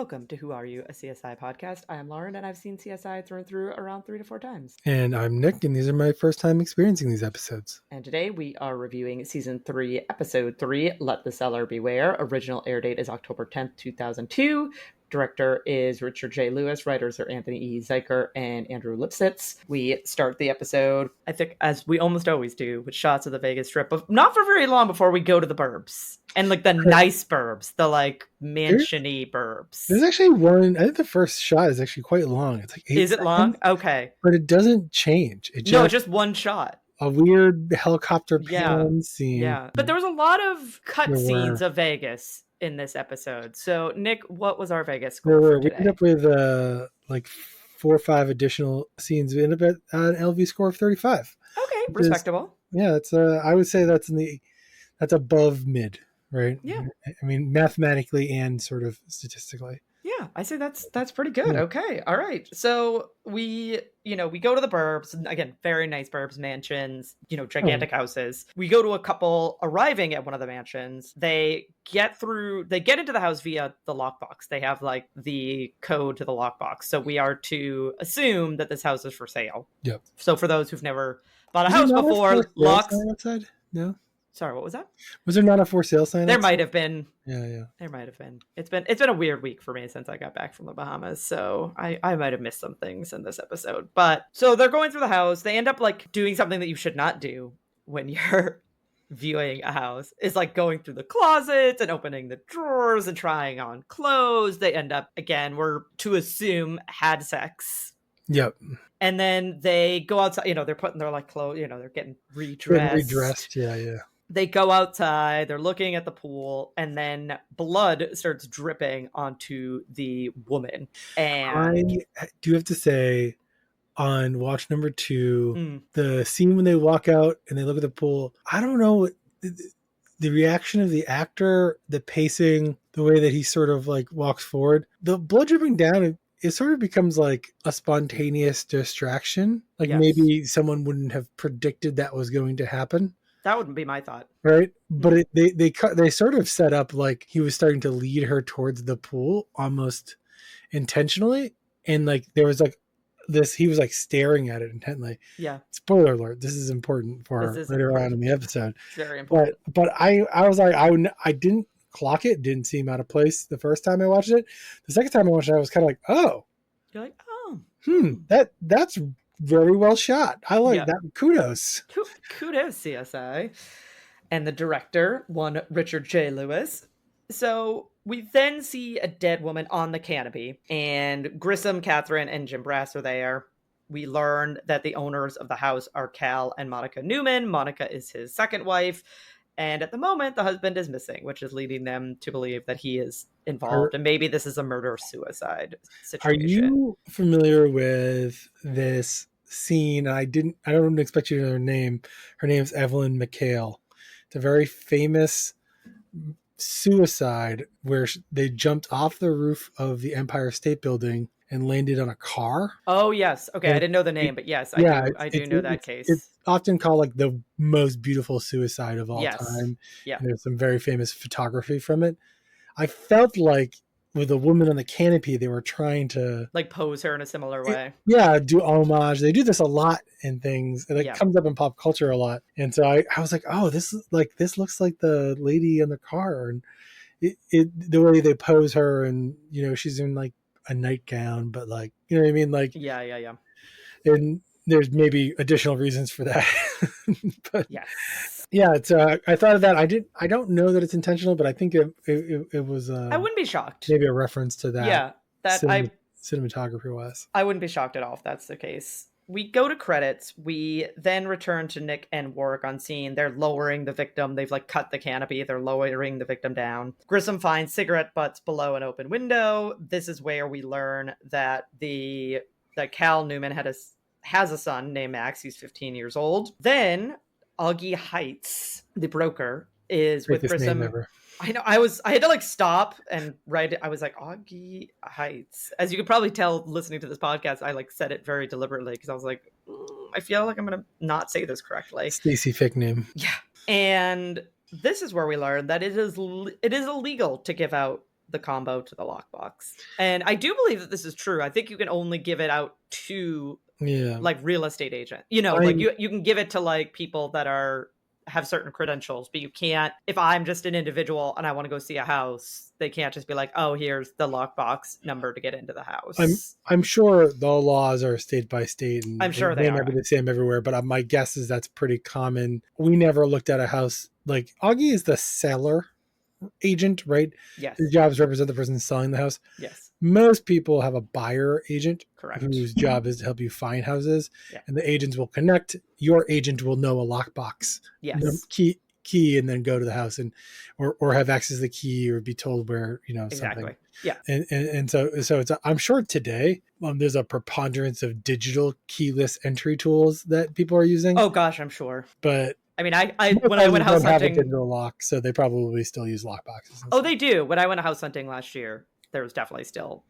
Welcome to Who Are You, a CSI podcast. I am Lauren, and I've seen CSI through and through around 3 to 4 times. And I'm Nick, and these are my first time experiencing these episodes. And today we are reviewing Season 3, Episode 3, Let the Seller Beware. Original air date is October 10th, 2002. Director is Richard J. Lewis. Writers are Anthony E. Zeiker and Andrew Lipsitz. We start the episode, I think, as we almost always do, with shots of the Vegas Strip, but not for very long before we go to the burbs. And like the nice burbs, the like mansion-y burbs. There's actually one, I think the first shot is actually quite long. It's like 8 Is it seconds, long? Okay. But it doesn't change. It's just one shot. A weird helicopter pan scene. Yeah. But there was a lot of cut scenes of Vegas in this episode. So, Nick, what was our Vegas score for today? We ended up with like 4 or 5 additional scenes. We ended up at an LV score of 35. Okay, respectable. That's I would say that's above mid, right? Yeah. I mean, mathematically and sort of statistically. Yeah, I say that's pretty good. Yeah. Okay. All right. So we go to the burbs. Again, very nice burbs, mansions, gigantic houses. We go to a couple arriving at one of the mansions. They get into the house via the lockbox. They have like the code to the lockbox. So we are to assume that this house is for sale. Yep. So for those who've never bought a house before, locks outside? No. Sorry, what was that? Was there not a for sale sign? There might have been. Yeah. There might have been. It's been a weird week for me since I got back from the Bahamas, so I might have missed some things in this episode. But so they're going through the house. They end up like doing something that you should not do when you're viewing a house. Is like going through the closets and opening the drawers and trying on clothes. They end up, again, we're to assume, had sex. Yep. And then they go outside. They're putting their like clothes. They're getting redressed. Yeah. They go outside, they're looking at the pool, and then blood starts dripping onto the woman. And I do have to say, on watch number 2, the scene when they walk out and they look at the pool, I don't know, the reaction of the actor, the pacing, the way that he sort of like walks forward, the blood dripping down, it sort of becomes like a spontaneous distraction. Like maybe someone wouldn't have predicted that was going to happen. That wouldn't be my thought. Right. But they sort of set up like he was starting to lead her towards the pool almost intentionally. And like there was like this, he was like staring at it intently. Yeah. Spoiler alert. This is important for later on in the episode. It's very important. But I was like, I didn't clock it. Didn't seem out of place the first time I watched it. The second time I watched it, I was kind of like, oh. You're like, oh. That's very well shot. I like that. Kudos. Kudos, CSI. And the director, one Richard J. Lewis. So we then see a dead woman on the canopy, and Grissom, Catherine, and Jim Brass are there. We learn that the owners of the house are Cal and Monica Newman. Monica is his second wife. And at the moment, the husband is missing, which is leading them to believe that he is involved. And maybe this is a murder-suicide situation. Are you familiar with this scene? I don't expect you to know her name. Her name's Evelyn McHale. It's a very famous suicide where they jumped off the roof of the Empire State Building and landed on a car. Oh, yes. Okay, I didn't know the name, but yes, I do know that case. It's often called like the most beautiful suicide of all time. Yeah. And there's some very famous photography from it. I felt like with the woman on the canopy, they were trying to like pose her in a similar way. Do homage. They do this a lot in things. It comes up in pop culture a lot. And so I was like, oh, this looks like the lady in the car. And the way they pose her, and she's in like a nightgown, but like, you know what I mean? Like, yeah. And there's maybe additional reasons for that. But it's I thought of that. I don't know that it's intentional, but I think it was I wouldn't be shocked. Maybe a reference to that. Yeah. Cinematography wise. I wouldn't be shocked at all if that's the case. We go to credits. We then return to Nick and Warwick on scene. They're lowering the victim. They've like cut the canopy. They're lowering the victim down. Grissom finds cigarette butts below an open window. This is where we learn that that Cal Newman has a son named Max. He's 15 years old. Then Augie Heights, the broker, is with Grissom. I know. I had to like stop and write it. I was like, Augie Heights. As you could probably tell listening to this podcast, I like said it very deliberately because I was like, I feel like I'm going to not say this correctly. Stacy fake name. Yeah. And this is where we learn that it is illegal to give out the combo to the lockbox. And I do believe that this is true. I think you can only give it out to like real estate agent. Like you can give it to like people that have certain credentials, but you can't, if I'm just an individual and I want to go see a house, they can't just be like, oh, here's the lockbox number to get into the house. I'm sure the laws are state by state, and I'm sure they may not be the same everywhere, but my guess is that's pretty common. We never looked at a house, like Augie is the seller agent, right? Yes. His job is to represent the person selling the house. Yes. Most people have a buyer agent, correct, whose job is to help you find houses, yeah. and the agents will connect. Your agent will know a lockbox key and then go to the house and or have access to the key or be told where exactly something. Yeah. And so it's I'm sure today there's a preponderance of digital keyless entry tools that people are using. Oh gosh, I'm sure. But I mean, I when I went house hunting, have a digital lock, so they probably still use lockboxes. Oh, they do. When I went house hunting last year, there was definitely still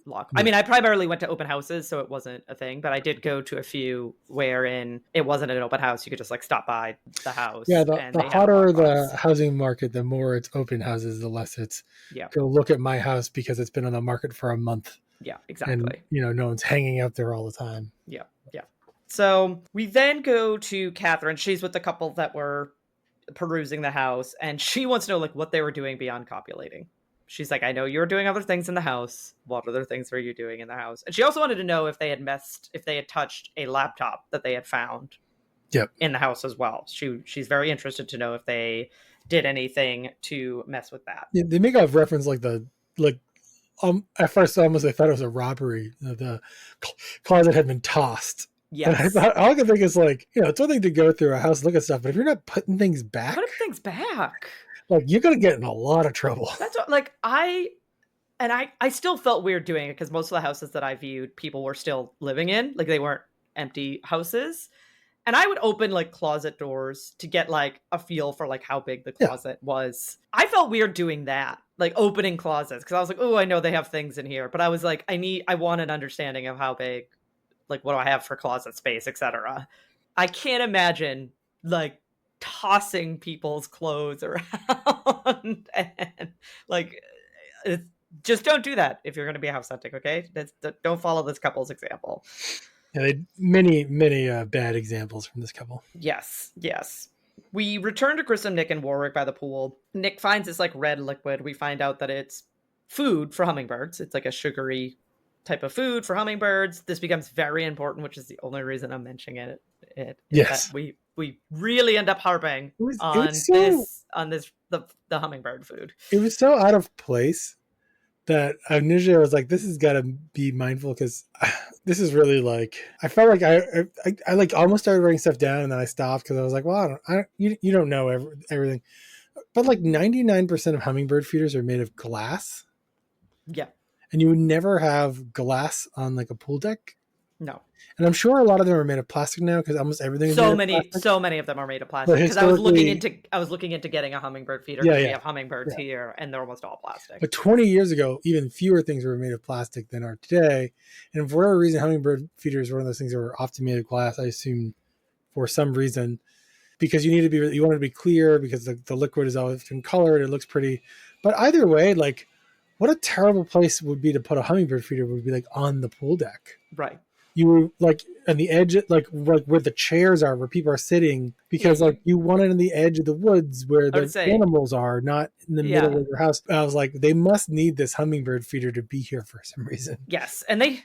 lock. Yeah. I mean, I primarily went to open houses, so it wasn't a thing, but I did go to a few wherein it wasn't an open house. You could just like stop by the house. Yeah, the hotter the housing market, the more it's open houses, the less it's go look at my house because it's been on the market for a month. Yeah, exactly. And no one's hanging out there all the time. Yeah. So we then go to Catherine. She's with the couple that were perusing the house, and she wants to know like what they were doing beyond copulating. She's like, I know you were doing other things in the house. What other things were you doing in the house? And she also wanted to know if they had touched a laptop that they had found in the house as well. She's very interested to know if they did anything to mess with that. Yeah, they make a reference at first almost I thought it was a robbery. The closet had been tossed. Yes. And I thought, all I could think is like, it's one thing to go through a house, look at stuff, but if you're not putting things back, like you're gonna get in a lot of trouble. That's what, like I still felt weird doing it because most of the houses that I viewed, people were still living in, like they weren't empty houses. And I would open like closet doors to get like a feel for like how big the closet was. I felt weird doing that, like opening closets, because I was like, oh, I know they have things in here, but I was like, I want an understanding of how big. Like, what do I have for closet space, etc. I can't imagine, like, tossing people's clothes around. And, like, just don't do that if you're going to be house hunting, okay? Don't follow this couple's example. Yeah, many bad examples from this couple. Yes. We return to Grissom, Nick, and Warwick by the pool. Nick finds this, like, red liquid. We find out that it's food for hummingbirds. It's, like, a sugary type of food for hummingbirds. This becomes very important, which is the only reason I'm mentioning it. Yes, we really end up harping on the hummingbird food. It was so out of place that initially I was like, this has got to be mindful because this is really like I felt like I like almost started writing stuff down and then I stopped because I was like, well, you don't know everything, but like 99% of hummingbird feeders are made of glass. Yeah. And you would never have glass on like a pool deck. No. And I'm sure a lot of them are made of plastic now because almost everything is so many of them are made of plastic. Because I was looking into getting a hummingbird feeder. We have hummingbirds here, and they're almost all plastic. But 20 years ago, even fewer things were made of plastic than are today. And for whatever reason, hummingbird feeders were one of those things that were often made of glass. I assume for some reason, because you want it to be clear because the liquid is often colored. It looks pretty, but either way, like. What a terrible place would be to put a hummingbird feeder would be like on the pool deck. Right. You were like on the edge, like where the chairs are, where people are sitting, because like you want it on the edge of the woods where the animals are, not in the middle of your house. I was like, they must need this hummingbird feeder to be here for some reason. Yes. And they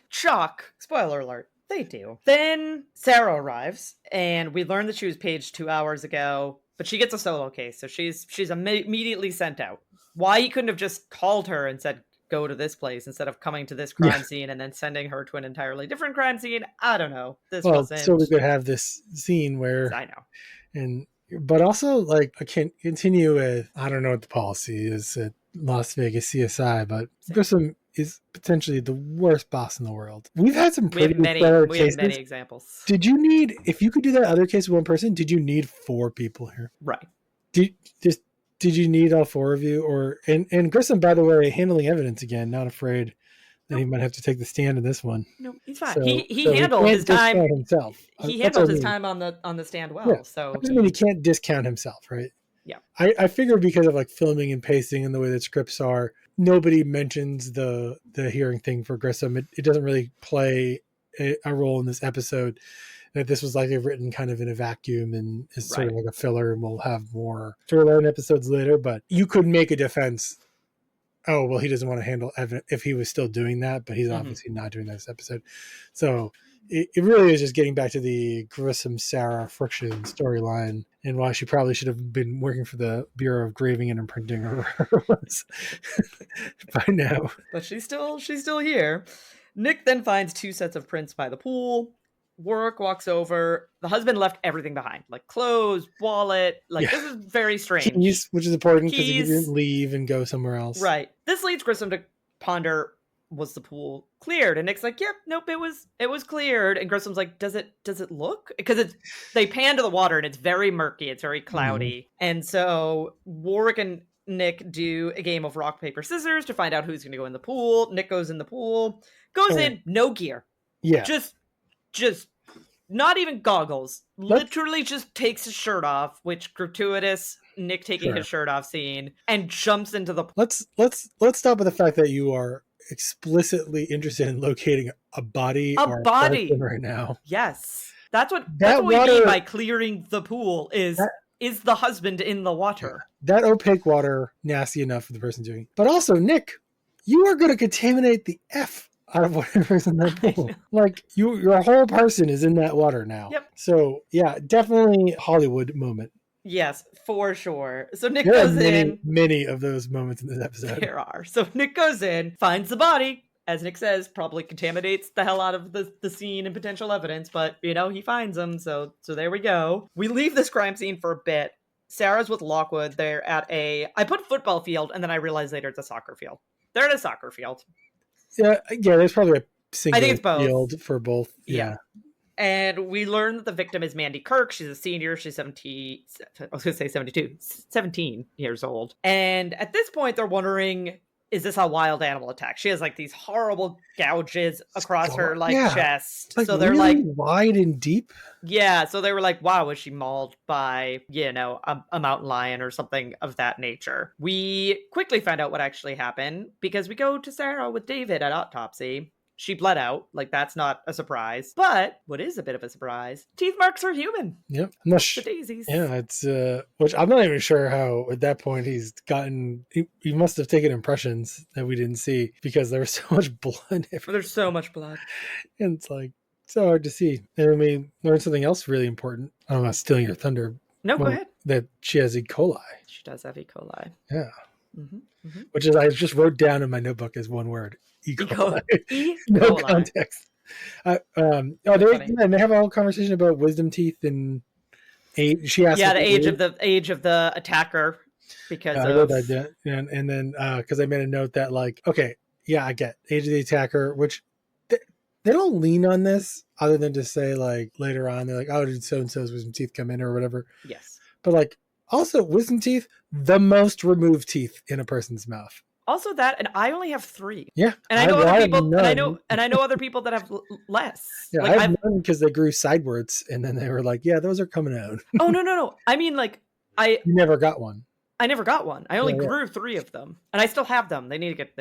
spoiler alert, they do. Then Sarah arrives and we learned that she was paged 2 hours ago, but she gets a solo case. So she's immediately sent out. Why he couldn't have just called her and said, go to this place instead of coming to this crime scene and then sending her to an entirely different crime scene. I don't know. So we could have this scene where I know. But also like I can't continue with, I don't know what the policy is at Las Vegas CSI, but Grissom is potentially the worst boss in the world. We've had some pretty cases. We have many examples. If you could do that other case with one person, did you need 4 people here? Right. Did you need all 4 of you? And Grissom, by the way, handling evidence again, not afraid that he might have to take the stand in this one. No, he's fine. He handled his time himself. He handled his time on the stand well. Yeah. So he can't discount himself, right? Yeah. I figure because of like filming and pacing and the way that scripts are, nobody mentions the hearing thing for Grissom. It doesn't really play a role in this episode. That this was likely written kind of in a vacuum and is sort of like a filler, and we'll have more storyline episodes later. But you could make a defense. Oh, well, he doesn't want to handle Evan if he was still doing that, but he's obviously not doing this episode. So it really is just getting back to the Grissom Sarah friction storyline and why she probably should have been working for the Bureau of Graving and Imprinting or whatever it was by now. But she's still here. Nick then finds 2 sets of prints by the pool. Warwick walks over. The husband left everything behind, like clothes, wallet. Like, this is very strange. Keys, which is important because he didn't leave and go somewhere else. Right. This leads Grissom to ponder, was the pool cleared? And Nick's like, yep, nope, it was cleared. And Grissom's like, does it look? Because they pan to the water and it's very murky. It's very cloudy. And so Warwick and Nick do a game of rock, paper, scissors to find out who's going to go in the pool. Nick goes in the pool, goes in, no gear. Yeah. Just not even goggles. Literally just takes his shirt off, which gratuitous Nick taking his shirt off scene, and jumps into the. Let's stop with the fact that you are explicitly interested in locating a body right now. Yes, that's what we mean by clearing the pool. Is the husband in the water? That opaque water, nasty enough for the person doing. But also, Nick, you are going to contaminate the F out of whatever's in that pool. Like, your whole person is in that water now. Yep. So, yeah, definitely Hollywood moment. Yes, for sure. So Nick goes in. Many of those moments in this episode. There are. So Nick goes in, finds the body, as Nick says, probably contaminates the hell out of the scene and potential evidence, but, he finds them, so there we go. We leave this crime scene for a bit. Sarah's with Lockwood. They're at I put football field, and then I realized later it's a soccer field. They're at a soccer field. Yeah, there's probably a single I think it's both. field for both. Yeah. And we learn that the victim is Mandy Kirk. She's a senior. She's 17. I was going to say 72. 17 years old. And at this point, they're wondering, is this a wild animal attack? She has like these horrible gouges across her chest. Like, so they're really wide and deep. Yeah. So they were like, wow, was she mauled by, a mountain lion or something of that nature? We quickly find out what actually happened because we go to Sarah with David at autopsy. She bled out. Like, that's not a surprise. But what is a bit of a surprise, teeth marks are human. Yep. The daisies. Yeah, it's, which I'm not even sure how at that point he's gotten, he must have taken impressions that we didn't see because there was so much blood. There's so much blood. And it's like, so hard to see. And then we learned something else really important. I'm not stealing your thunder. No, go ahead. That she has E. coli. She does have E. coli. Yeah. Which is, I just wrote down in my notebook as one word. E. coli. No context. They have a whole conversation about wisdom teeth and age. She asked, the age of the attacker because I wrote that down, and then because I made a note that I get age of the attacker, which they don't lean on this other than to say like later on they're like, oh, did so and so's wisdom teeth come in or whatever? Yes, but like also wisdom teeth, the most removed teeth in a person's mouth. Also that, and I only have 3. Yeah, and I know other people, and I know other people that have less. Yeah, like, I have none because they grew sidewards, and then they were like, "Yeah, those are coming out." Oh no! I mean, like you never got one. I never got one. I only grew 3 of them, and I still have them. They need to get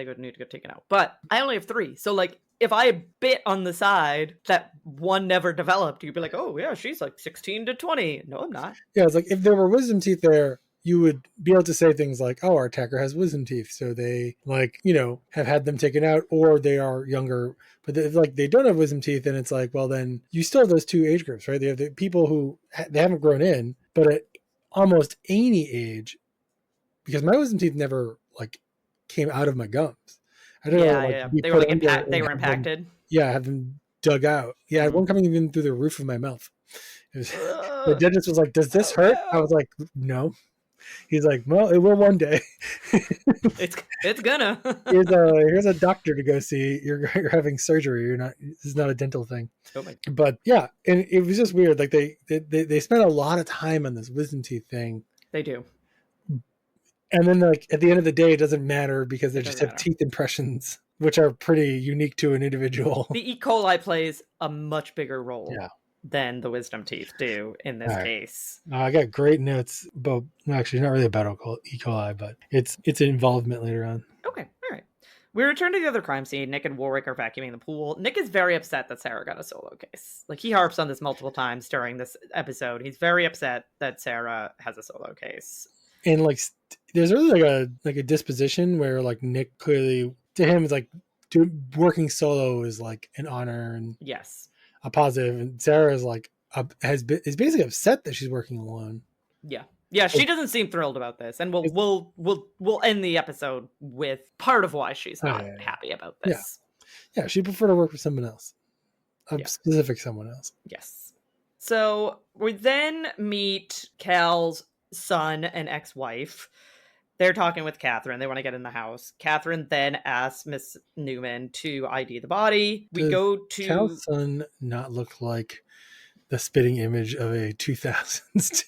taken out, but I only have 3. So like, if I bit on the side that one never developed, you'd be like, "Oh yeah, she's like 16 to 20." No, I'm not. Yeah, it's like if there were wisdom teeth there, you would be able to say things like, oh, our attacker has wisdom teeth, so they have had them taken out, or they are younger, but they don't have wisdom teeth, and it's like, well, then you still have those 2 age groups, right? They have the people who they haven't grown in, but at almost any age, because my wisdom teeth never came out of my gums. I don't know. They were they were impacted. Have them dug out. Yeah, one coming even through the roof of my mouth. The dentist was like, "Does this hurt?" I was like, "No." He's like, well, it will one day. it's gonna. here's a doctor to go see. You're having surgery. This is not a dental thing. Oh my. But yeah, and it was just weird. Like they spent a lot of time on this wisdom teeth thing. They do. And then at the end of the day, it doesn't matter because they just have teeth impressions, which are pretty unique to an individual. The E. coli plays a much bigger role. Yeah. Than the wisdom teeth do in this case. I got great notes about, actually not really about E. coli, but it's involvement later on. Okay, all We return to the other crime scene. Nick and Warwick are vacuuming the pool. Nick is very upset that Sarah got a solo case. Like, he harps on this multiple times during this episode. He's very upset that Sarah has a solo case. And like, there's really like a disposition where like Nick clearly to him is like working solo is like an honor and yes, a positive, and Sarah is like is basically upset that she's working alone. Yeah, she doesn't seem thrilled about this, and we'll end the episode with part of why she's not happy about this. Yeah, she'd prefer to work with someone else, specific someone else. Yes. So we then meet Cal's son and ex-wife. They're talking with Catherine. They want to get in the house. Catherine then asks Miss Newman to ID the body. We go to Cal's son not look like the spitting image of a 2000s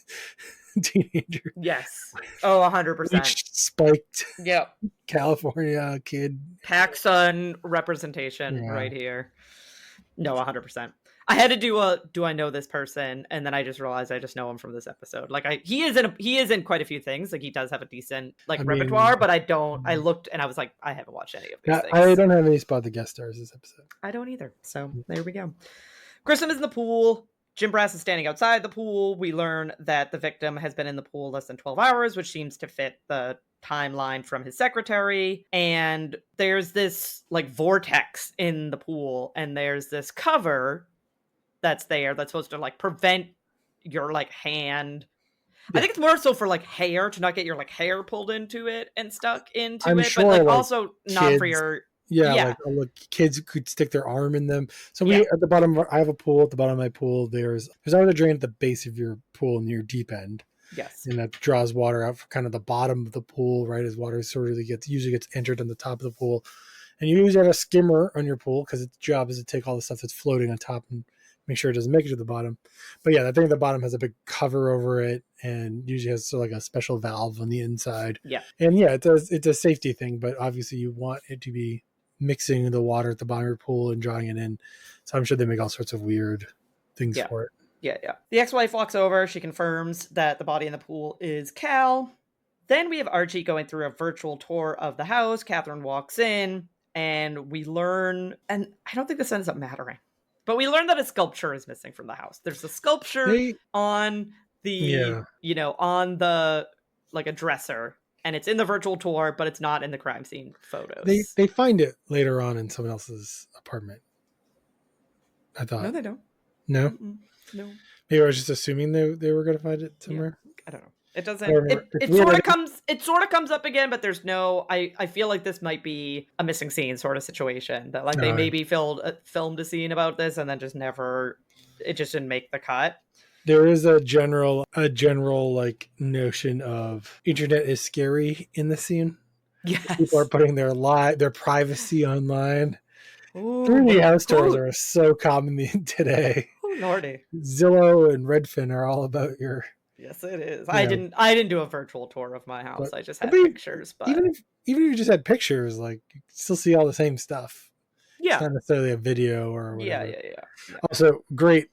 teenager. Yes. Oh, 100%. Spiked. Yep. California kid. PacSun representation right here. No, 100%. I had to do a do I know this person, and then I just realized I just know him from this episode. Like he is in quite a few things. Like he does have a decent repertoire, but I looked and I was like, I haven't watched any of these things. I don't have any spot the guest stars this episode. I don't either. So there we go. Grissom is in the pool. Jim Brass is standing outside the pool. We learn that the victim has been in the pool less than 12 hours, which seems to fit the timeline from his secretary. And there's this like vortex in the pool, and there's this cover that's there that's supposed to like prevent your like hand. I think it's more so for like hair, to not get your like hair pulled into it and stuck into it, sure, but like also not for your like look, kids could stick their arm in them. So we at the bottom, I have a pool at the bottom of my pool. There's always a drain at the base of your pool near deep end. Yes, and that draws water out for kind of the bottom of the pool, right as water usually gets entered on the top of the pool. And you usually have a skimmer on your pool because its job is to take all the stuff that's floating on top and make sure it doesn't make it to the bottom. But yeah, that thing at the bottom has a big cover over it and usually has sort of like a special valve on the inside. Yeah. And yeah, it's a safety thing, but obviously you want it to be mixing the water at the bottom of your pool and drawing it in. So I'm sure they make all sorts of weird things for it. Yeah. The ex-wife walks over. She confirms that the body in the pool is Cal. Then we have Archie going through a virtual tour of the house. Catherine walks in and we learn, and I don't think this ends up mattering, but we learn that a sculpture is missing from the house. There's a sculpture on the, on the, like a dresser, and it's in the virtual tour, but it's not in the crime scene photos. They find it later on in someone else's apartment. I thought. No, they don't. No? Mm-mm. No. Maybe I was just assuming they were going to find it somewhere. Yeah. I don't know. It doesn't. It sort of comes up again, but there's no. I feel like this might be a missing scene sort of situation. That like they maybe filmed a scene about this and then just never. It just didn't make the cut. There is a general like notion of internet is scary in the scene. Yes. People are putting their privacy online. 3D house tours are so common today. Oh lordy. Zillow and Redfin are all about your. Yes, it is. I didn't do a virtual tour of my house. I just had pictures. But even if you just had pictures, like you still see all the same stuff. Yeah. It's not necessarily a video or whatever. Yeah. Also, great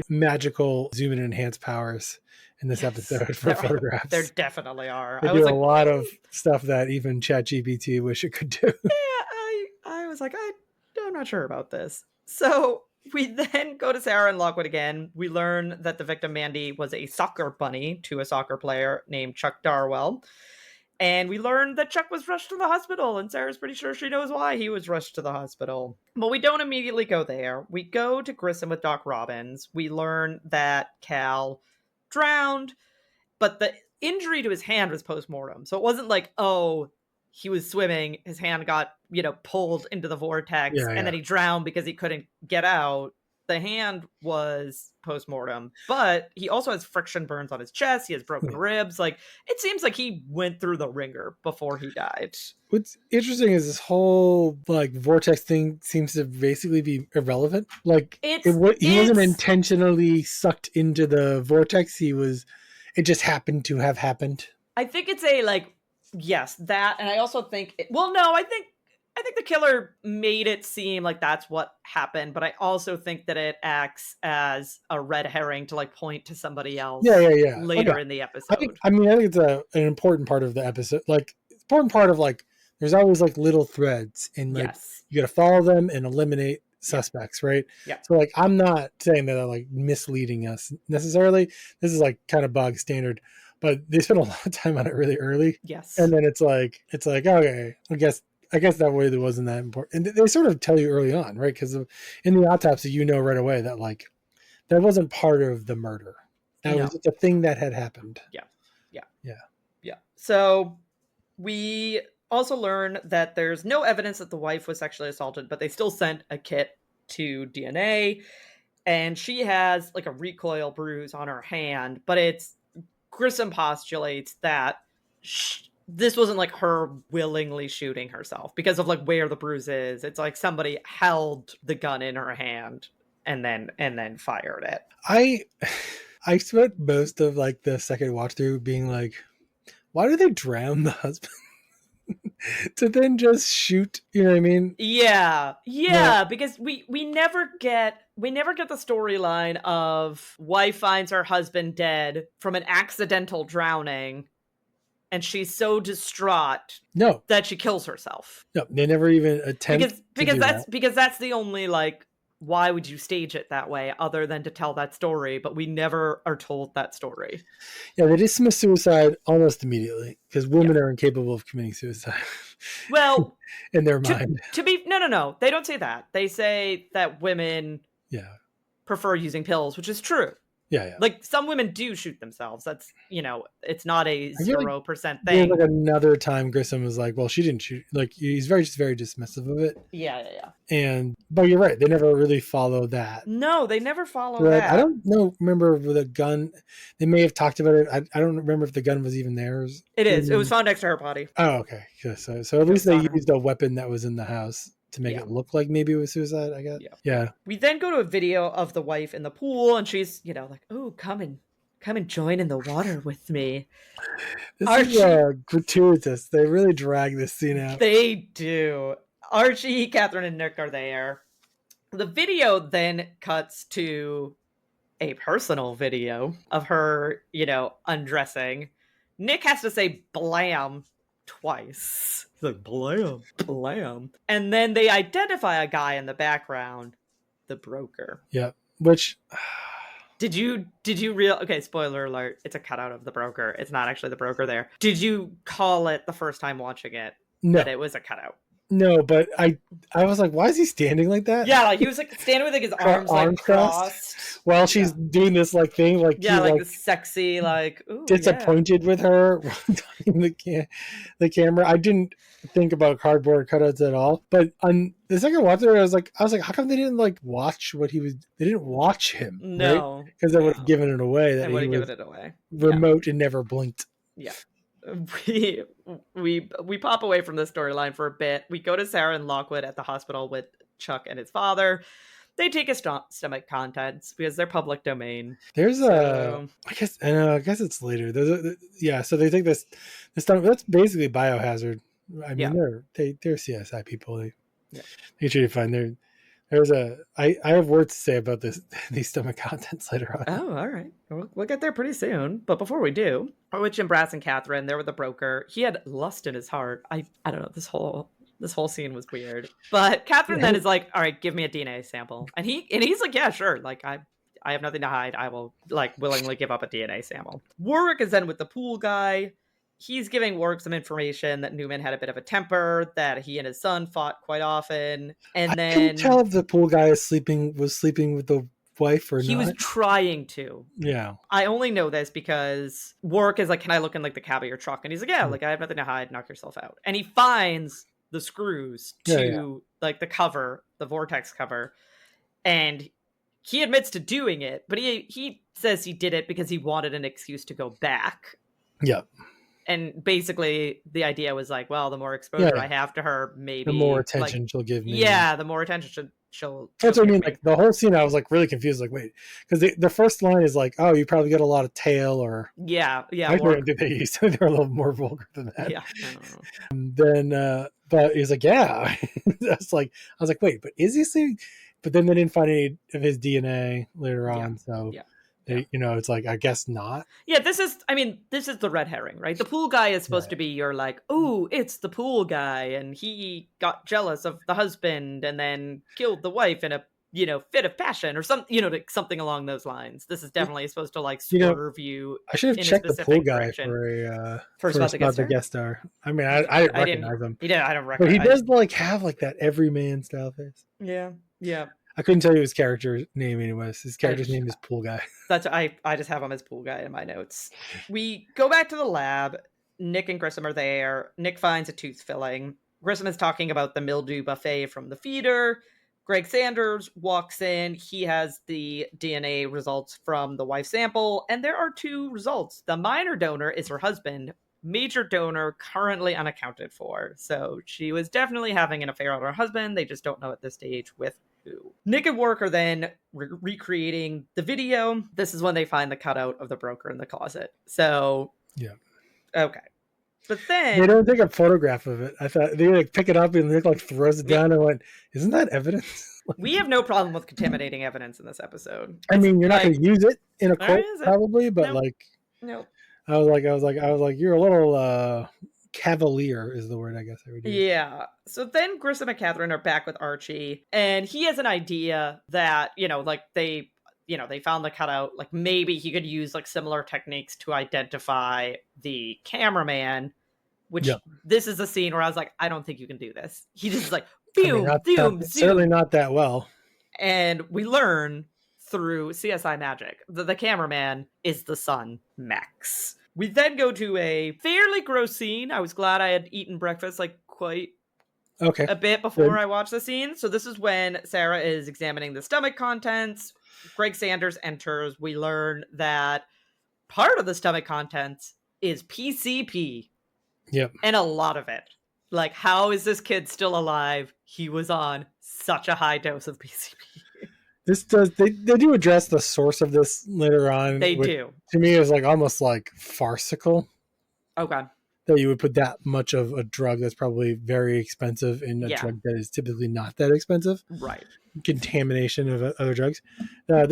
magical zoom in and enhance powers in this episode for photographs. There definitely are. They do a lot of stuff that even ChatGPT wish it could do. Yeah, I was like, I'm not sure about this. So we then go to Sarah and Lockwood again. We learn that the victim, Mandy, was a soccer bunny to a soccer player named Chuck Darwell. And we learned that Chuck was rushed to the hospital, and Sarah's pretty sure she knows why he was rushed to the hospital. But we don't immediately go there. We go to Grissom with Doc Robbins. We learn that Cal drowned, but the injury to his hand was post-mortem. So it wasn't like, he was swimming, his hand got, pulled into the vortex, and then he drowned because he couldn't get out. The hand was post-mortem, but he also has friction burns on his chest. He has broken ribs. Like, it seems like he went through the ringer before he died. What's interesting is this whole like vortex thing seems to basically be irrelevant. Like he wasn't intentionally sucked into the vortex. It just happened to have happened. I think it's yes, that. And I also think, I think the killer made it seem like that's what happened, but I also think that it acts as a red herring to like point to somebody else later in the episode. I think it's an important part of the episode. Like, important part of like there's always like little threads, and like Yes. you got to follow them and eliminate suspects, right? Yeah. So like I'm not saying that they're like misleading us necessarily. This is like kind of bog standard, but they spent a lot of time on it really early, Yes. and then it's like okay, I guess that way there wasn't that important, and they sort of tell you early on, right? Because in the autopsy, you know right away that like that wasn't part of the murder. That was just a thing that had happened. Yeah. Yeah. Yeah. Yeah. So we also learn that there's no evidence that the wife was sexually assaulted, but they still sent a kit to DNA, and she has like a recoil bruise on her hand, but it's Grissom postulates that this wasn't like her willingly shooting herself because of like where the bruise is. It's like somebody held the gun in her hand and then fired it. I spent most of like the second watch through being like, why do they drown the husband? To then just shoot, you know what I mean? Yeah, because we never get the storyline of wife finds her husband dead from an accidental drowning, and she's so distraught that she kills herself. No, they never even attempt because that's the only like, why would you stage it that way other than to tell that story? But we never are told that story. Yeah, they dismiss suicide almost immediately because women are incapable of committing suicide. Well, in their mind. No. They don't say that. They say that women prefer using pills, which is true. Yeah. Like some women do shoot themselves. That's, it's not a 0% thing. Like another time Grissom was like, well, she didn't shoot. Like he's very dismissive of it. Yeah. But you're right. They never really follow that. No, they never follow that. I don't remember with a gun. They may have talked about it. I don't remember if the gun was even theirs. It is. It was found next to her body. Oh, okay. So at least they used a weapon that was in the house to make it look like maybe it was suicide, I guess. Yeah. We then go to a video of the wife in the pool, and she's, like, oh, come and join in the water with me. This is gratuitous. They really drag this scene out. They do. Archie, Catherine, and Nick are there. The video then cuts to a personal video of her, undressing. Nick has to say blam twice. He's like, blam, blam. And then they identify a guy in the background, the broker. Yeah, which... Did you okay, spoiler alert, it's a cutout of the broker. It's not actually the broker there. Did you call it the first time watching it that it was a cutout? No, but I was like, why is he standing like that? Yeah, like he was like standing with like his arms like crossed while she's doing this like thing, like like the sexy like ooh, disappointed with her the camera. I didn't think about cardboard cutouts at all, but on the second watch there, I was like, how come they didn't like watch what he was? They didn't watch him, no, because they would have given it away. That they would have given it away. Remote and never blinked. Yeah. We pop away from the storyline for a bit. We go to Sarah and Lockwood at the hospital with Chuck and his father. They take his stomach contents because they're public domain. There's I guess it's later. So they take this stomach. That's basically biohazard. I mean, they're CSI people. They treat it fine. I have words to say about these stomach contents later on. Oh, all right. We'll get there pretty soon. But before we do, Rich and Brass and Catherine, they're with the broker. He had lust in his heart. I don't know. This whole scene was weird. But Catherine then is like, all right, give me a DNA sample. And he's like, yeah, sure. Like I have nothing to hide. I will like willingly give up a DNA sample. Warwick is then with the pool guy. He's giving Warwick some information that Newman had a bit of a temper, that he and his son fought quite often. And then I can't tell if the pool guy was sleeping with the wife or not. He was trying to. Yeah. I only know this because Warwick is like, can I look in like the cab of your truck? And he's like, yeah, like I have nothing to hide. Knock yourself out. And he finds the screws to like the cover, the vortex cover. And he admits to doing it, but he says he did it because he wanted an excuse to go back. Yep. And basically the idea was like, well, the more exposure I have to her, maybe the more attention she'll give me. Yeah, the more attention she'll That's what I mean. Like the whole scene, I was like really confused. Like, wait, because the first line is like, "Oh, you probably get a lot of tail," or yeah. I don't think they used to. They're a little more vulgar than that. Yeah. I don't know. But he's like, yeah. I was like, wait, but is he sleeping? But then they didn't find any of his DNA later on, so It's like, I guess not. Yeah, this is the red herring, right? The pool guy is supposed to be your like, oh, it's the pool guy, and he got jealous of the husband and then killed the wife in a fit of passion or something along those lines. This is definitely supposed to like swerve you. I should have in checked a the pool specific guy direction. for a spot the guest star. I mean, I didn't recognize him. I don't recognize. But he does like have like that everyman style face. Yeah. I couldn't tell you his character's name anyways. His character's name is Pool Guy. That's I just have him as Pool Guy in my notes. We go back to the lab. Nick and Grissom are there. Nick finds a tooth filling. Grissom is talking about the mildew buffet from the feeder. Greg Sanders walks in. He has the DNA results from the wife sample, and there are 2 results. The minor donor is her husband. Major donor currently unaccounted for. So she was definitely having an affair with her husband. They just don't know at this stage with who. Nick and Work are then recreating the video. This is when they find the cutout of the broker in the closet. So, yeah. Okay. But then they don't take a photograph of it. I thought they like pick it up and Nick like throws it down and went, isn't that evidence? We have no problem with contaminating evidence in this episode. I mean, you're not going to use it in a court probably, but no. I was like, you're a little cavalier is the word I guess I would use. Yeah. So then Grissom and Catherine are back with Archie, and he has an idea that, they found the cutout, like maybe he could use like similar techniques to identify the cameraman, which this is a scene where I was like, I don't think you can do this. He just like, boom, zoom. Certainly not that well. And we learn through CSI magic that the cameraman is the son, Max. We then go to a fairly gross scene. I was glad I had eaten breakfast like quite a bit before I watched the scene. So this is when Sarah is examining the stomach contents. Greg Sanders enters. We learn that part of the stomach contents is PCP. Yep. And a lot of it. Like, how is this kid still alive? He was on such a high dose of PCP. They do address the source of this later on. They do. To me, it was like almost like farcical. Okay. That you would put that much of a drug that's probably very expensive in a drug that is typically not that expensive. Right. Contamination of other drugs. I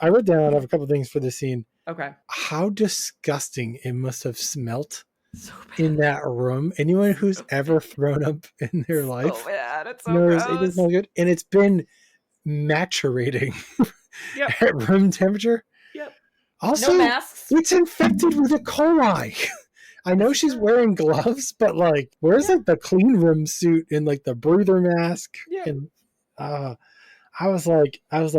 wrote down, I have a couple things for this scene. Okay. How disgusting it must have smelt in that room. Anyone who's ever thrown up in their life. Oh, yeah, it's so gross. It doesn't smell good. And it's been maturating at room temperature. Yep. Also, no masks. It's infected with E. coli. I know she's wearing gloves, but like, where's like the clean room suit and like the breather mask? Yeah. And I was like, I'm not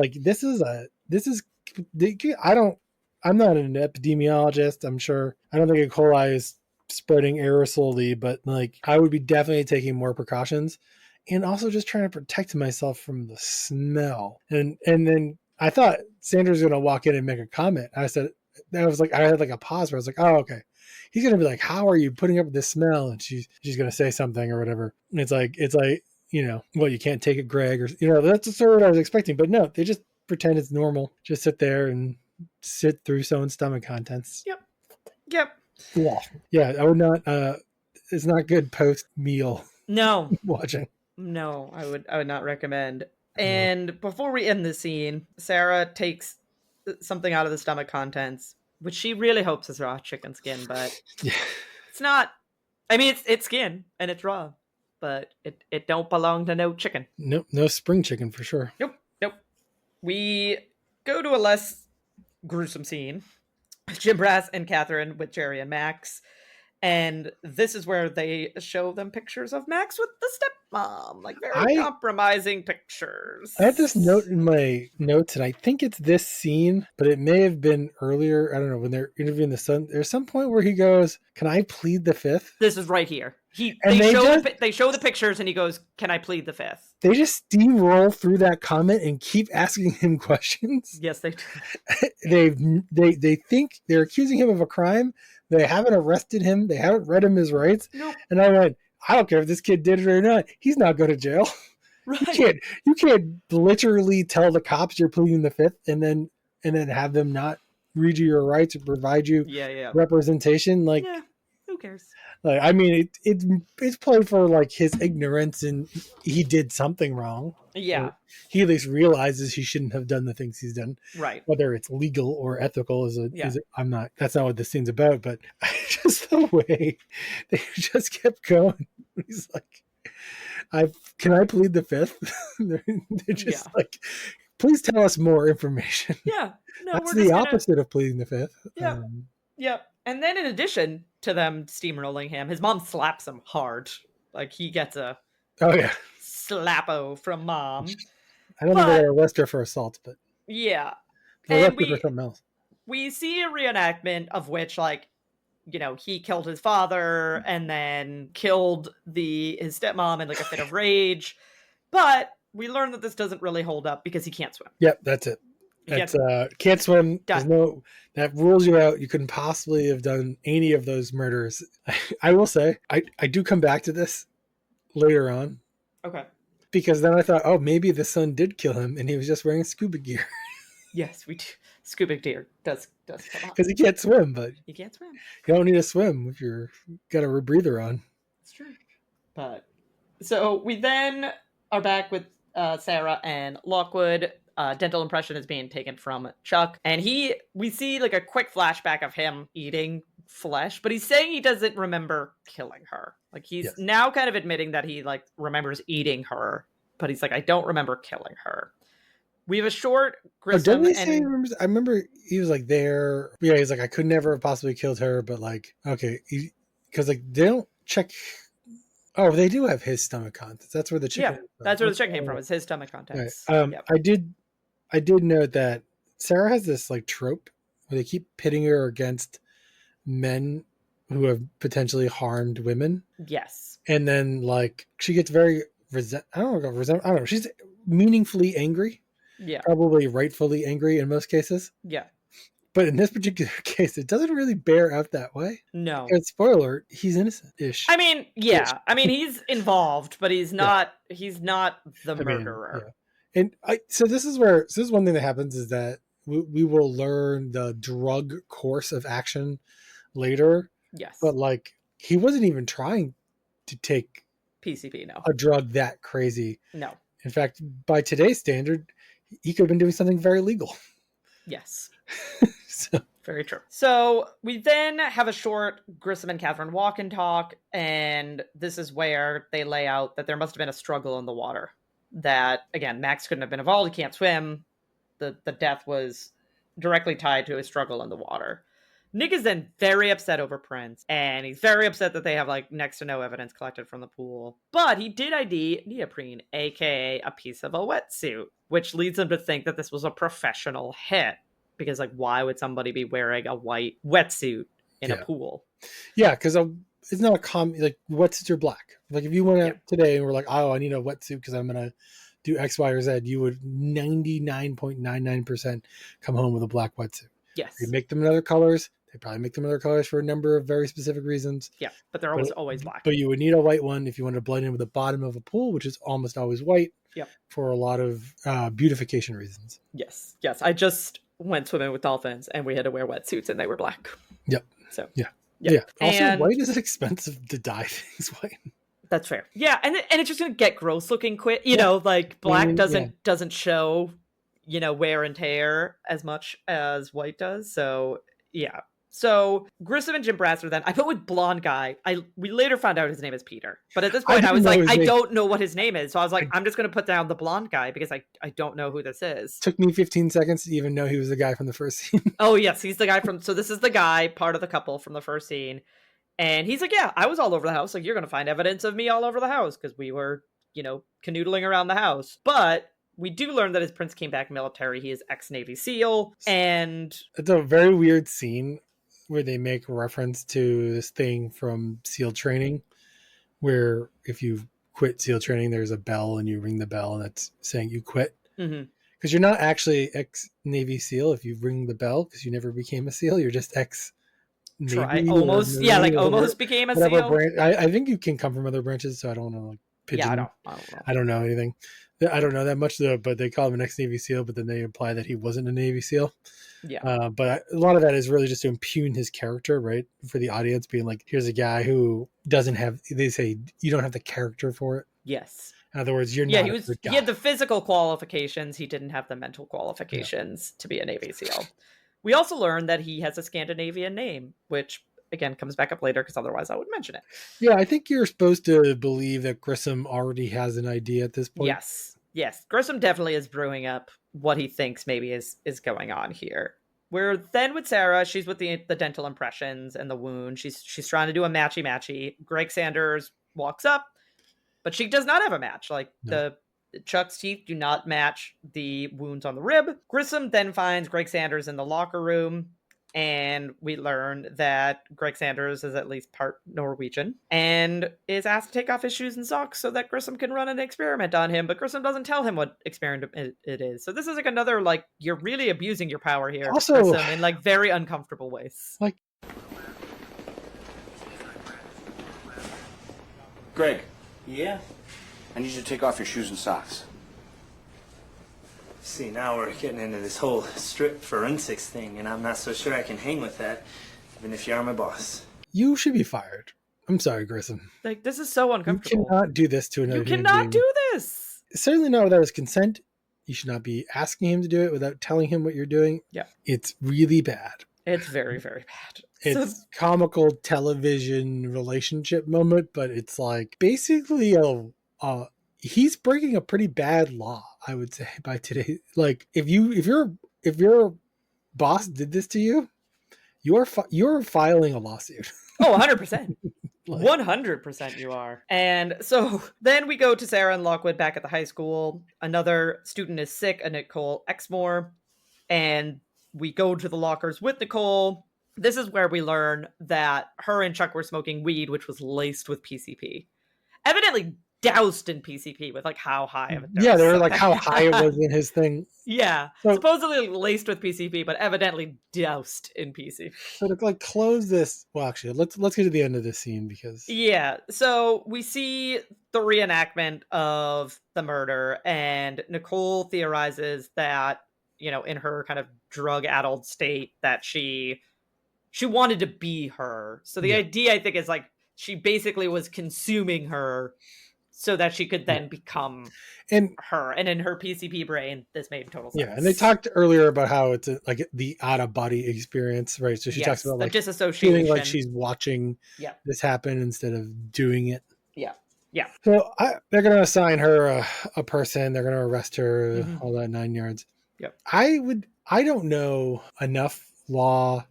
an epidemiologist. I'm sure. I don't think E. coli is spreading aerosolly, but like, I would be definitely taking more precautions. And also just trying to protect myself from the smell. And then I thought Sanders was going to walk in and make a comment. I had like a pause where I was like, oh, okay. He's going to be like, how are you putting up with this smell? And she's going to say something or whatever. And it's like, you can't take it, Greg, or, that's sort of what I was expecting. But no, they just pretend it's normal. Just sit there and sit through someone's stomach contents. Yep. Yeah. I would not, it's not good post meal. No. Watching. No, I would not recommend. And before we end the scene, Sarah takes something out of the stomach contents, which she really hopes is raw chicken skin, but it's not. I mean, it's skin and it's raw, but it don't belong to no chicken. Nope, no spring chicken for sure. Nope. We go to a less gruesome scene. Jim Brass and Catherine with Jerry and Max. And this is where they show them pictures of Max with the stepmom, like very compromising pictures. I had this note in my notes, and I think it's this scene, but it may have been earlier. I don't know, when they're interviewing the son. There's some point where he goes, "Can I plead the fifth?" This is right here. They show the pictures, and he goes, "Can I plead the fifth?" They just steamroll through that comment and keep asking him questions. Yes, they do. They think they're accusing him of a crime. They haven't arrested him. They haven't read him his rights. Nope. And I went, I don't care if this kid did it or not. He's not going to jail. Right. You can't literally tell the cops you're pleading the fifth and then have them not read you your rights or provide you representation. Like, Who cares? Like, I mean, it's played for like his ignorance and he did something wrong. Yeah. Or he at least realizes he shouldn't have done the things he's done. Right. Whether it's legal or ethical Yeah. I'm not. That's not what this scene's about. But just the way they just kept going. He's like, can I plead the fifth? They're just like, please tell us more information. Yeah. No, That's we're the just opposite of pleading the fifth. Yeah. Yep. And then in addition to them steamrolling him, his mom slaps him hard. Like he gets a slappo from mom. I don't think they're gonna arrest her for assault, but yeah. they'll arrest her for something else. We see a reenactment of which, like, you know, he killed his father and then killed his stepmom in like a fit of rage. But we learn that this doesn't really hold up because he can't swim. Yep, that's it. That's can't swim. There's no, that rules you out. You couldn't possibly have done any of those murders. I will say, I do come back to this later on. Okay. Because then I thought, oh, maybe the son did kill him and he was just wearing scuba gear. Yes, we do. Scuba gear does come on. Because he can't swim, but he can't swim. You don't need to swim if you're got a rebreather on. It's true. But so we then are back with Sarah and Lockwood. Dental impression is being taken from Chuck, and we see like a quick flashback of him eating flesh, but he's saying he doesn't remember killing her. Like he's now kind of admitting that he like remembers eating her, but he's like, I don't remember killing her. We have a short Grissom. I remember he was like there. Yeah, he's like, I could never have possibly killed her, but like, okay, because like they don't check. Oh, they do have his stomach contents. That's where the chicken. Yeah, that's where the chicken came from. Is his stomach contents. Right. I did note that Sarah has this like trope where they keep pitting her against men who have potentially harmed women. Yes. And then like she gets very I don't know. She's meaningfully angry. Yeah. Probably rightfully angry in most cases. Yeah. But in this particular case, it doesn't really bear out that way. No. And spoiler, he's innocent-ish. I mean, yeah. Ish. I mean, he's involved, but he's not the murderer. And so this is one thing that happens is that we will learn the drug course of action later. Yes. But like he wasn't even trying to take PCP, no. A drug that crazy. No. In fact, by today's standard, he could have been doing something very legal. Yes. So. Very true. So we then have a short Grissom and Catherine walk and talk, and this is where they lay out that there must have been a struggle in the water. That, again, Max couldn't have been involved. He can't swim. The death was directly tied to a struggle in the water. Nick is then very upset over Prince, and he's very upset that they have like next to no evidence collected from the pool. But he did ID neoprene, aka a piece of a wetsuit, which leads him to think that this was a professional hit. Because like, why would somebody be wearing a white wetsuit in a pool? Yeah, because it's not a common, like wetsuits are black. Like if you went out today and were like, oh, I need a wetsuit because I'm going to do X, Y, or Z, you would 99.99% come home with a black wetsuit. Yes. They make them in other colors. They probably make them in other colors for a number of very specific reasons. Yeah, but they're always black. But you would need a white one if you wanted to blend in with the bottom of a pool, which is almost always white. Yep. For a lot of beautification reasons. Yes. I just went swimming with dolphins and we had to wear wetsuits and they were black. Yep. So yeah. Also, white is expensive to dye things white. That's fair. Yeah, and it's just gonna get gross looking quick. You know, like black doesn't show, wear and tear as much as white does. So yeah. So Grissom and Jim Brasser then I put with blonde guy. We later found out his name is Peter. But at this point I was like, I don't know what his name is. So I was like, I'm just gonna put down the blonde guy because I don't know who this is. Took me 15 seconds to even know he was the guy from the first scene. Oh yes, he's the guy so this is the guy, part of the couple from the first scene. And he's like, yeah, I was all over the house. Like, you're gonna find evidence of me all over the house because we were, canoodling around the house. But we do learn that his prince came back military. He is ex-Navy SEAL. And it's a very weird scene where they make reference to this thing from SEAL training, where if you quit SEAL training, there's a bell and you ring the bell and that's saying you quit. Because you're not actually ex-Navy SEAL if you ring the bell because you never became a SEAL. You're just ex-Navy. Almost became a SEAL. Branch. I think you can come from other branches, so I don't want to pigeon. Yeah, I don't know. I don't know anything. I don't know that much though, but they call him an ex-Navy SEAL, but then they imply that he wasn't a Navy SEAL. Yeah. But a lot of that is really just to impugn his character, right? For the audience being like, here's a guy who doesn't have, they say, you don't have the character for it. Yes. In other words, you're Yeah, not a good guy. he had the physical qualifications. He didn't have the mental qualifications to be a Navy SEAL. We also learned that he has a Scandinavian name, which again comes back up later because otherwise I would mention it. Yeah, I think you're supposed to believe that Grissom already has an idea at this point. Yes. Grissom definitely is brewing up what he thinks maybe is going on here. We're then with Sarah. She's with the dental impressions and the wound. She's trying to do a matchy. Greg Sanders walks up, but she does not have a match. Like the Chuck's teeth do not match the wounds on the rib. Grissom then finds Greg Sanders in the locker room, and we learn that Greg Sanders is at least part Norwegian and is asked to take off his shoes and socks so that Grissom can run an experiment on him, but Grissom doesn't tell him what experiment it is. So this is like another, like, you're really abusing your power here, also, Grissom, in like very uncomfortable ways. Like, Greg, Yeah? I need you to take off your shoes and socks. See, now we're getting into this whole strip forensics thing, and I'm not so sure I can hang with that, even if you are my boss. you should be fired. I'm sorry, Grissom. Like, this is so uncomfortable. You cannot do this to another You human cannot being. do this. Certainly not without his consent. You should not be asking him to do it without telling him what you're doing. Yeah. It's really bad. It's very, very bad. It's comical television relationship moment, but it's like basically he's breaking a pretty bad law, I would say, by today. Like if your boss did this to you, you're filing a lawsuit. Oh, 100%. Like, 100% you are. And so then we go to Sarah and Lockwood back at the high school. Another student is sick, a Nicole Exmoor, and we go to the lockers with Nicole. This is where we learn that her and Chuck were smoking weed, which was laced with PCP. Evidently doused in PCP with like how high of a dose. Yeah, they were like how high it was in his thing. Yeah, So, supposedly laced with PCP, but evidently doused in PCP. so to like close this, well, actually, let's get to the end of this scene because Yeah, so we see the reenactment of the murder, and Nicole theorizes that, you know, in her kind of drug-addled state, that she wanted to be her. So the idea, I think, is like she basically was consuming her so that she could then become her. And in her PCP brain, this made total sense. Yeah, and they talked earlier about how it's like the out-of-body experience, right? So she talks about like disassociation, feeling like she's watching this happen instead of doing it. Yeah. So they're going to assign her a person. They're going to arrest her, all that 9 yards. Yep. I don't know enough law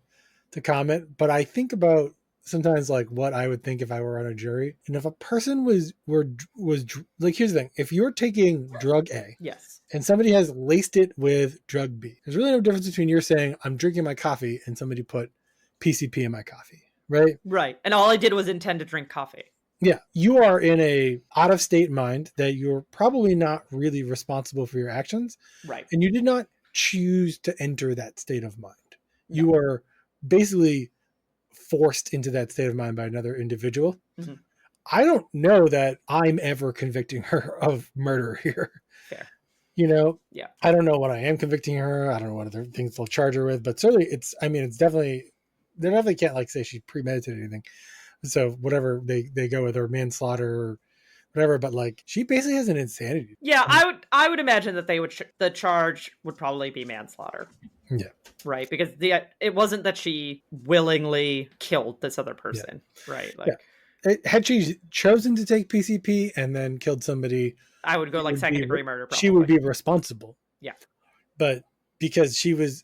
to comment, but I think about sometimes like what I would think if I were on a jury. And if a person was like, here's the thing, if you're taking drug A and somebody has laced it with drug B, there's really no difference between you're saying I'm drinking my coffee and somebody put PCP in my coffee, right? Right. And all I did was intend to drink coffee. Yeah. You are in a out of state mind that you're probably not really responsible for your actions. Right. And you did not choose to enter that state of mind. No. You are basically forced into that state of mind by another individual. Mm-hmm. I don't know that I'm ever convicting her of murder here. Fair. You know? Yeah. I don't know what I am convicting her. I don't know what other things they'll charge her with, but certainly it's definitely, they definitely can't like say she premeditated anything. So whatever they go with, or manslaughter or whatever, but like she basically has an insanity. Yeah, I would imagine that they would the charge would probably be manslaughter. Yeah. Right, because it wasn't that she willingly killed this other person, right? Like, had she chosen to take PCP and then killed somebody, I would go like second-degree murder. Probably. She would be responsible. Yeah, but because she was,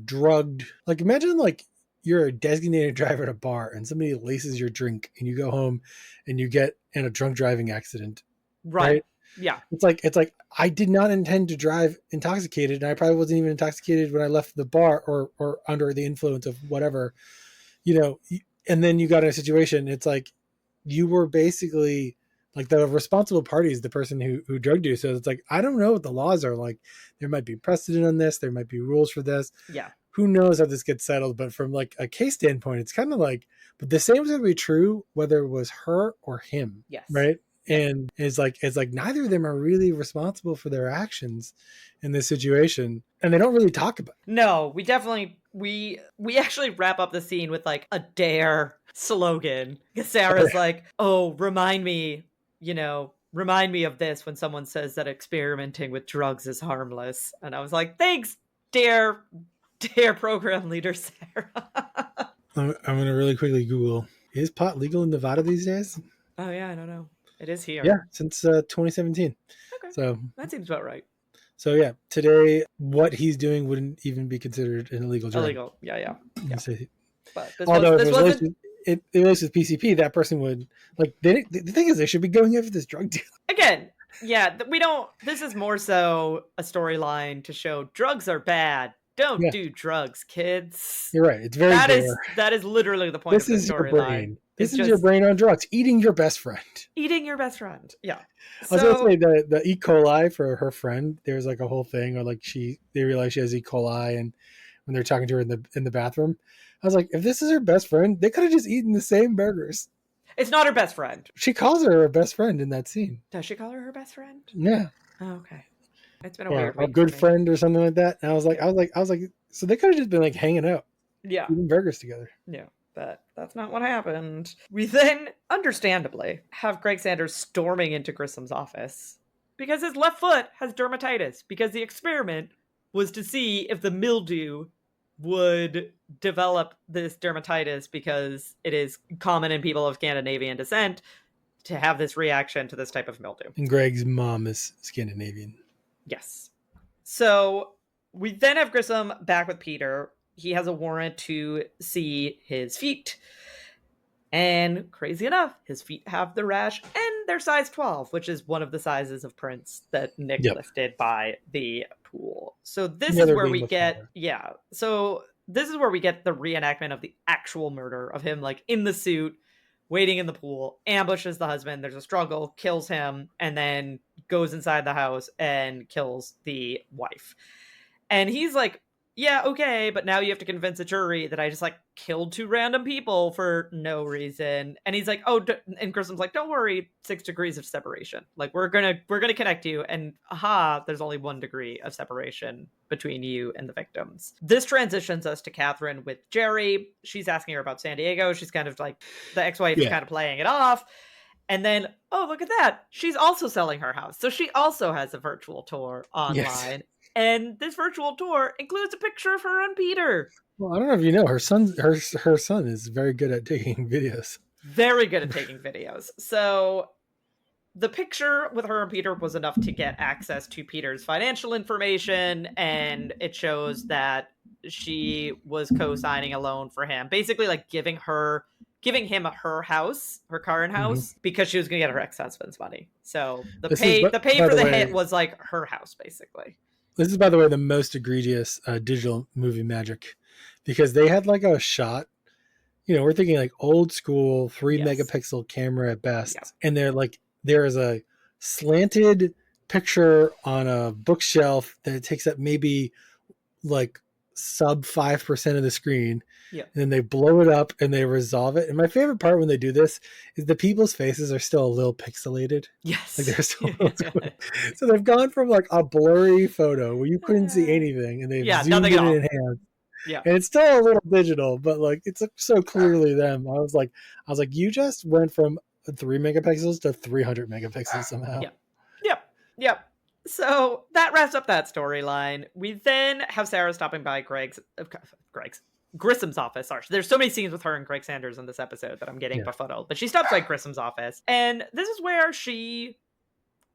drugged. Like imagine like you're a designated driver at a bar and somebody laces your drink and you go home and you get in a drunk driving accident. Right? Yeah. It's like I did not intend to drive intoxicated, and I probably wasn't even intoxicated when I left the bar or under the influence of whatever, and then you got in a situation. It's like you were basically like the responsible party is the person who drugged you. So it's like, I don't know what the laws are like. There might be precedent on this. There might be rules for this. Yeah. Who knows how this gets settled? But from like a case standpoint, it's kind of like, but the same is going to be true whether it was her or him. Yes. Right. And it's like neither of them are really responsible for their actions in this situation, and they don't really talk about it. No, we definitely we actually wrap up the scene with like a dare slogan. Sarah's like, "Oh, remind me of this when someone says that experimenting with drugs is harmless." And I was like, "Thanks, dare program leader Sarah." I'm gonna really quickly Google, is pot legal in Nevada these days? Oh yeah, I don't know. It is here. Yeah, since 2017. Okay. So That seems about right. So yeah, today what he's doing wouldn't even be considered an illegal drug. Illegal. Yeah. But Although if it was with PCP, that person would like. The thing is, they should be going after this drug deal. Again, yeah, we don't. This is more so a storyline to show drugs are bad. Don't do drugs, kids. You're right. It's very that is literally the point of the storyline. This is your brain on drugs. Eating your best friend. Eating your best friend. Yeah. I was gonna say the E. coli for her friend. There's like a whole thing, or like they realize she has E. coli, and when they're talking to her in the bathroom, I was like, if this is her best friend, they could have just eaten the same burgers. It's not her best friend. She calls her best friend in that scene. Does she call her best friend? Yeah. Oh, okay. It's been a weird week. A good friend or something like that. And I was like, so they could have just been like hanging out. Yeah. Eating burgers together. Yeah. But that's not what happened. We then, understandably, have Greg Sanders storming into Grissom's office because his left foot has dermatitis, because the experiment was to see if the mildew would develop this dermatitis, because it is common in people of Scandinavian descent to have this reaction to this type of mildew. And Greg's mom is Scandinavian. Yes. So we then have Grissom back with Peter. He has a warrant to see his feet. And crazy enough, his feet have the rash and they're size 12, which is one of the sizes of prints that Nick lifted by the pool. So this is where we get, so this is where we get the reenactment of the actual murder of him, like in the suit, waiting in the pool, ambushes the husband. There's a struggle, kills him, and then goes inside the house and kills the wife. And he's like, yeah, okay, but now you have to convince a jury that I just like killed two random people for no reason. And he's like, oh, and Grissom's like, don't worry, 6 degrees of separation. Like we're gonna connect you, and there's only 1 degree of separation between you and the victims. This transitions us to Catherine with Jerry. She's asking her about San Diego. She's kind of like, the ex-wife is kind of playing it off. And then, oh, look at that. She's also selling her house. So she also has a virtual tour online. Yes. And this virtual tour includes a picture of her and Peter. Well, I don't know if you know, her son is very good at taking videos. Very good at taking videos. So the picture with her and Peter was enough to get access to Peter's financial information, and it shows that she was co-signing a loan for him, basically like giving him her house, her current house, because she was going to get her ex-husband's money. So the pay for the hit was like her house, basically. This is, by the way, the most egregious digital movie magic, because they had like a shot, we're thinking like old school 3 megapixel camera at best. Yeah. And they're like, there is a slanted picture on a bookshelf that takes up maybe like sub 5% of the screen. Yeah. And then they blow it up and they resolve it. And my favorite part when they do this is the people's faces are still a little pixelated. Yes. Like they're still so they've gone from like a blurry photo where you couldn't see anything, and they've zoomed it in enhanced. Yeah. And it's still a little digital, but like it's so clearly them. I was like, you just went from 3 megapixels to 300 megapixels somehow. Yep. So that wraps up that storyline. We then have Sarah stopping by Grissom's office. Sorry, there's so many scenes with her and Greg Sanders in this episode that I'm getting befuddled. But she stops by Grissom's office, and this is where she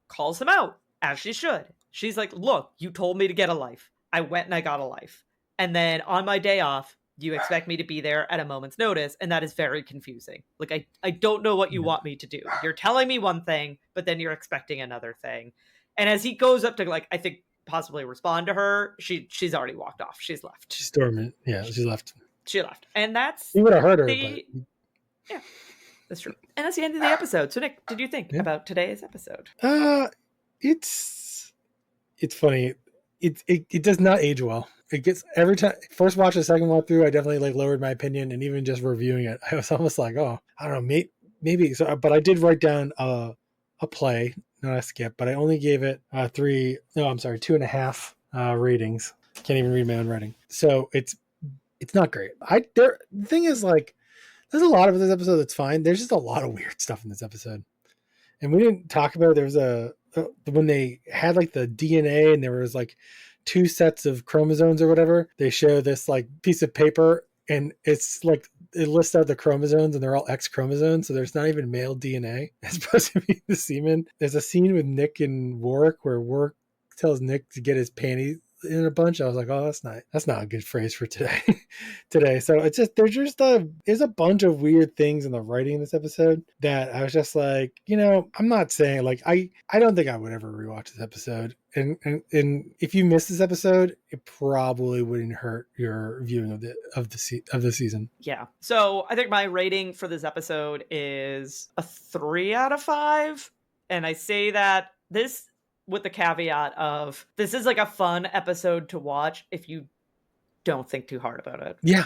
calls him out, as she should. She's like, look, you told me to get a life. I went and I got a life. And then on my day off, you expect me to be there at a moment's notice, and that is very confusing. Like, I don't know what you want me to do. You're telling me one thing, but then you're expecting another thing. And as he goes up to, like, I think possibly respond to her, she's already walked off. She's left. She's dormant. Yeah, she left. And that's... You would have heard her, Yeah, that's true. And that's the end of the episode. So, Nick, what did you think about today's episode? It's funny. It does not age well. It gets, every time, first watch, the second watch through, I definitely like lowered my opinion, and even just reviewing it, I was almost like, oh, I don't know, maybe. So, but I did write down a a play, not a skip, but I only gave it 2.5 ratings. Can't even read my own writing. So it's not great. The thing is, like, there's a lot of this episode that's fine. There's just a lot of weird stuff in this episode. And we didn't talk about, there was when they had like the DNA and there was like 2 sets of chromosomes or whatever, they show this like piece of paper and it's like, it lists out the chromosomes and they're all X chromosomes. So there's not even male DNA. It's supposed to be the semen. There's a scene with Nick and Warwick where Warwick tells Nick to get his panties in a bunch. I was like, oh, that's not a good phrase for today. So it's just, there's a bunch of weird things in the writing in this episode that I was just like, I'm not saying like, I don't think I would ever rewatch this episode. And if you miss this episode, it probably wouldn't hurt your viewing of the season. Yeah. So I think my rating for this episode is a 3 out of 5. And I say that this with the caveat of this is like a fun episode to watch if you don't think too hard about it. Yeah.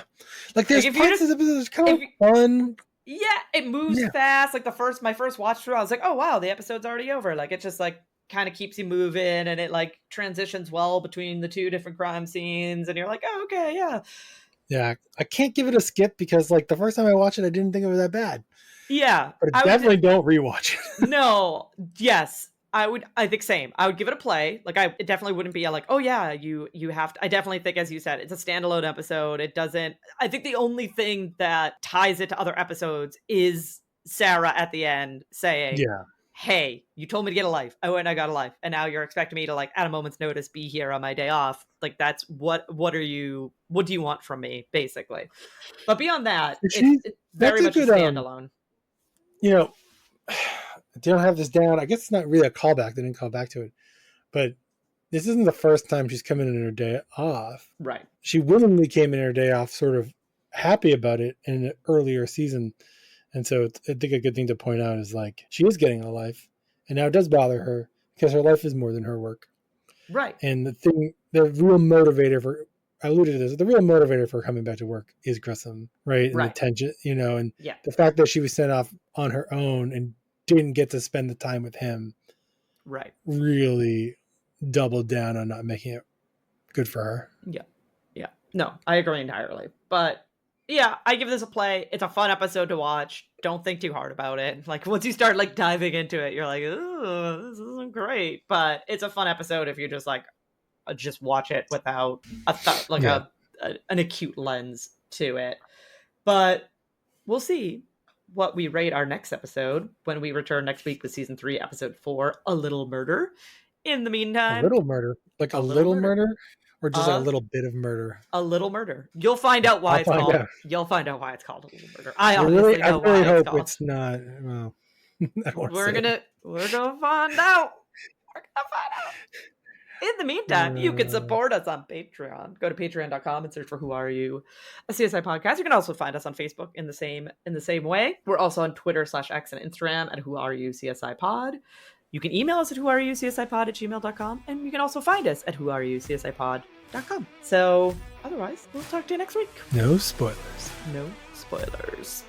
Like there's parts of this episode that's kind of fun. Yeah, it moves fast. Like my first watch through, I was like, oh wow, the episode's already over. Like it just like kind of keeps you moving and it like transitions well between the 2 different crime scenes and you're like, oh, okay, yeah. Yeah. I can't give it a skip because like the first time I watched it, I didn't think it was that bad. Yeah. But definitely don't rewatch it. No. Yes. I think same. I would give it a play. Like it definitely wouldn't be like, oh yeah, you have to. I definitely think, as you said, it's a standalone episode. It doesn't, I think the only thing that ties it to other episodes is Sarah at the end saying, hey, you told me to get a life. I went and I got a life. And now you're expecting me to like at a moment's notice be here on my day off. Like that's what do you want from me, basically? But beyond that, it's very much a standalone. They don't have this down. I guess it's not really a callback. They didn't call back to it. But this isn't the first time she's coming in her day off. Right. She willingly came in her day off sort of happy about it in an earlier season. And so I think a good thing to point out is like she is getting a life. And now it does bother her because her life is more than her work. Right. And the real motivator for, I alluded to this, the real motivator for coming back to work is Grissom, right? And the tension, and the fact that she was sent off on her own and didn't get to spend the time with him, right, really doubled down on not making it good for her. Yeah. No, I agree entirely. But yeah, I give this a play. It's a fun episode to watch. Don't think too hard about it. Like once you start like diving into it, you're like, oh, this isn't great. But it's a fun episode if you just like just watch it without an acute lens to it. But we'll see what we rate our next episode when we return next week with season 3, episode 4, A Little Murder. In the meantime, a little murder, like a little murder, or just like a little bit of murder. A little murder. You'll find out why it's called. You'll find out why it's called A Little Murder. I really hope it's not. Well, we're gonna find out. We're gonna find out. In the meantime, you can support us on Patreon. Go to patreon.com and search for Who Are You, a CSI podcast. You can also find us on Facebook in the same way. We're also on Twitter /X and Instagram at Who Are You CSI Pod. You can email us at whoareyoucsipod@gmail.com, and you can also find us at whoareyoucsipod.com. So otherwise, we'll talk to you next week. No spoilers. No spoilers.